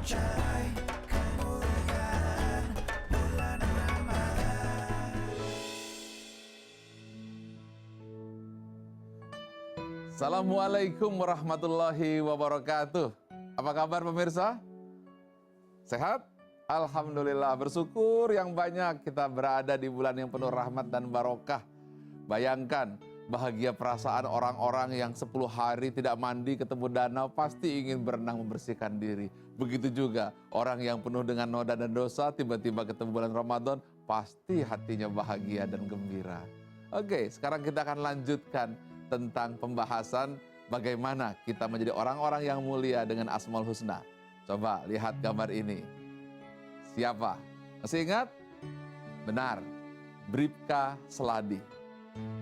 Cahaya kemuliaan bulan Ramadan. Assalamualaikum warahmatullahi wabarakatuh. Apa kabar pemirsa? Sehat? Alhamdulillah, bersyukur yang banyak kita berada di bulan yang penuh rahmat dan barokah. Bayangkan bahagia perasaan orang-orang yang 10 hari tidak mandi ketemu danau pasti ingin berenang membersihkan diri. Begitu juga orang yang penuh dengan noda dan dosa tiba-tiba ketemu bulan Ramadan pasti hatinya bahagia dan gembira. Oke, sekarang kita akan lanjutkan tentang pembahasan bagaimana kita menjadi orang-orang yang mulia dengan Asmaul Husna. Coba lihat gambar ini. Siapa? Masih ingat? Benar, Bribka Seladi.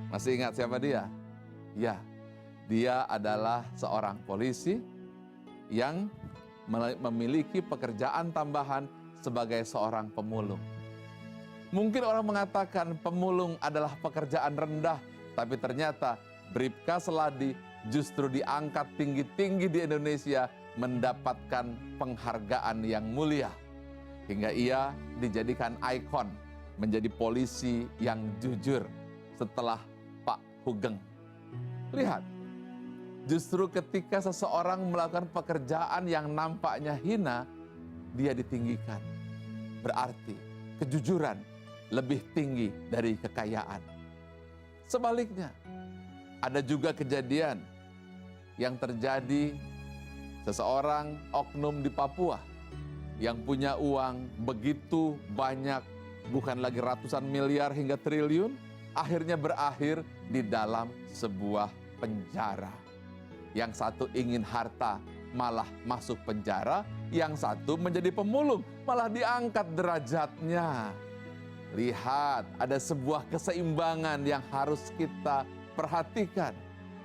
Masih ingat siapa dia? Ya, dia adalah seorang polisi yang memiliki pekerjaan tambahan sebagai seorang pemulung. Mungkin orang mengatakan pemulung adalah pekerjaan rendah, tapi ternyata Bribka Seladi justru diangkat tinggi-tinggi di Indonesia mendapatkan penghargaan yang mulia. Hingga ia dijadikan ikon menjadi polisi yang jujur setelah Pak Hugeng. Lihat, justru ketika seseorang melakukan pekerjaan yang nampaknya hina, dia ditinggikan. Berarti kejujuran lebih tinggi dari kekayaan. Sebaliknya, ada juga kejadian yang terjadi seseorang oknum di Papua yang punya uang begitu banyak, bukan lagi ratusan miliar hingga triliun, akhirnya berakhir di dalam sebuah penjara. Yang satu ingin harta malah masuk penjara, yang satu menjadi pemulung malah diangkat derajatnya. Lihat, ada sebuah keseimbangan yang harus kita perhatikan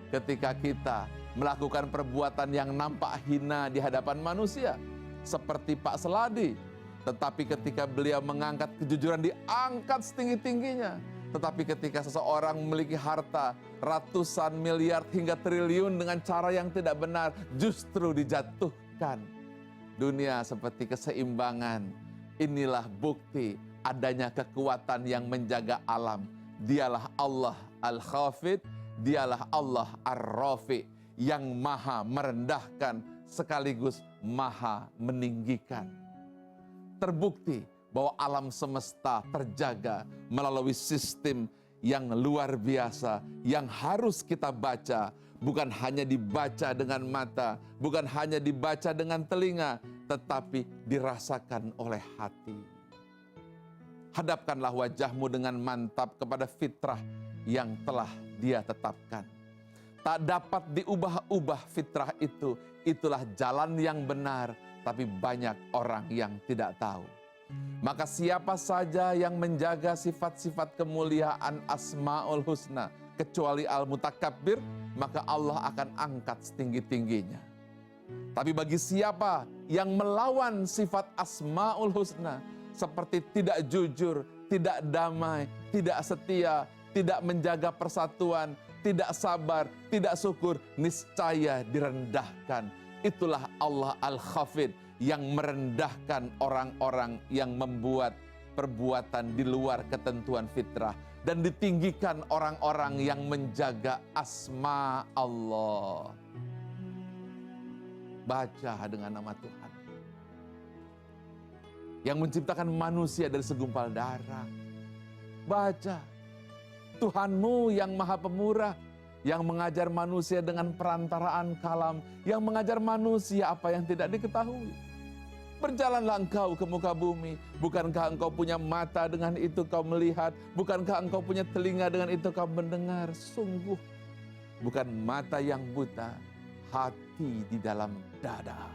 ketika kita melakukan perbuatan yang nampak hina di hadapan manusia. Seperti Pak Seladi, tetapi ketika beliau mengangkat kejujuran diangkat setinggi-tingginya. Tetapi ketika seseorang memiliki harta ratusan miliar hingga triliun dengan cara yang tidak benar, justru dijatuhkan. Dunia seperti keseimbangan. Inilah bukti adanya kekuatan yang menjaga alam. Dialah Allah Al-Khafid, dialah Allah Ar-Rafi, yang maha merendahkan sekaligus maha meninggikan. Terbukti bahwa alam semesta terjaga melalui sistem yang luar biasa yang harus kita baca, bukan hanya dibaca dengan mata, bukan hanya dibaca dengan telinga, tetapi dirasakan oleh hati. Hadapkanlah wajahmu dengan mantap kepada fitrah yang telah Dia tetapkan. Tak dapat diubah-ubah fitrah itu. Itulah jalan yang benar, tapi banyak orang yang tidak tahu. Maka siapa saja yang menjaga sifat-sifat kemuliaan Asmaul Husna, kecuali Al-Mutakabbir, maka Allah akan angkat setinggi-tingginya. Tapi bagi siapa yang melawan sifat Asmaul Husna, seperti tidak jujur, tidak damai, tidak setia, tidak menjaga persatuan, tidak sabar, tidak syukur, niscaya direndahkan. Itulah Allah Al-Khafid yang merendahkan orang-orang yang membuat perbuatan di luar ketentuan fitrah. Dan ditinggikan orang-orang yang menjaga asma Allah. Baca dengan nama Tuhan yang menciptakan manusia dari segumpal darah. Baca Tuhanmu yang maha pemurah, yang mengajar manusia dengan perantaraan kalam, yang mengajar manusia apa yang tidak diketahui. Berjalanlah engkau ke muka bumi, bukankah engkau punya mata, dengan itu kau melihat, bukankah engkau punya telinga, dengan itu kau mendengar. Sungguh bukan mata yang buta, hati di dalam dada.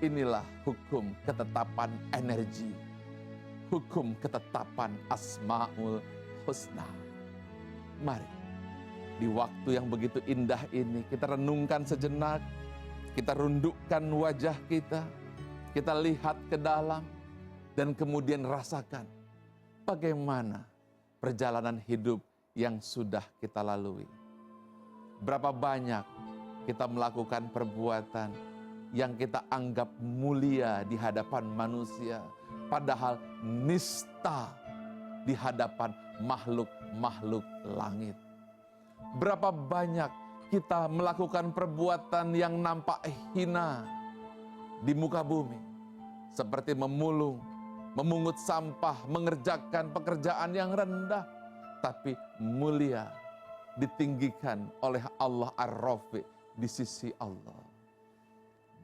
Inilah hukum ketetapan energi, hukum ketetapan Asmaul Husna. Mari, di waktu yang begitu indah ini, kita renungkan sejenak, kita rundukkan wajah kita lihat ke dalam, dan kemudian rasakan bagaimana perjalanan hidup yang sudah kita lalui. Berapa banyak kita melakukan perbuatan yang kita anggap mulia di hadapan manusia, padahal nista di hadapan makhluk-makhluk langit. Berapa banyak kita melakukan perbuatan yang nampak hina di muka bumi, seperti memulung, memungut sampah, mengerjakan pekerjaan yang rendah, tapi mulia, ditinggikan oleh Allah Ar-Rafi di sisi Allah.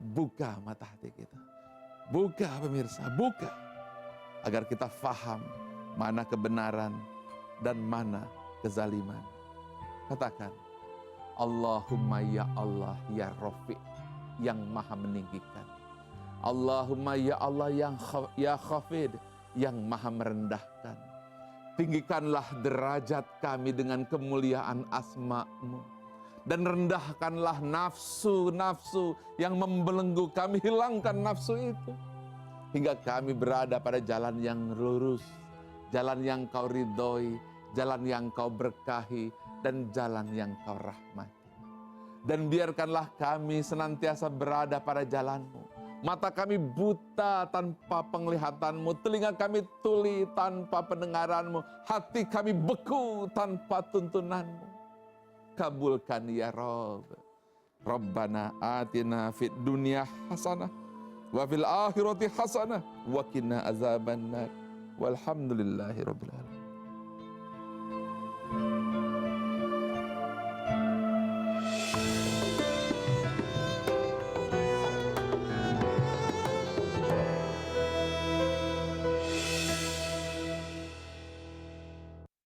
Buka mata hati kita, buka pemirsa, buka, agar kita faham mana kebenaran dan mana kezaliman. Katakan, Allahumma ya Allah ya Rafi, yang maha meninggikan. Allahumma ya Allah ya Khafid, yang maha merendahkan. Tinggikanlah derajat kami dengan kemuliaan asma-Mu. Dan rendahkanlah nafsu-nafsu yang membelenggu kami, hilangkan nafsu itu. Hingga kami berada pada jalan yang lurus, jalan yang Kau ridhoi, jalan yang Kau berkahi, dan jalan yang Kau rahmati. Dan biarkanlah kami senantiasa berada pada jalan-Mu. Mata kami buta tanpa penglihatan-Mu, telinga kami tuli tanpa pendengaran-Mu, hati kami beku tanpa tuntunan-Mu. Kabulkan ya Rabb. Rabbana atina fid dunya hasanah wa fil akhirati hasanah wa qina azabannar. Walhamdulillahirabbil alamin.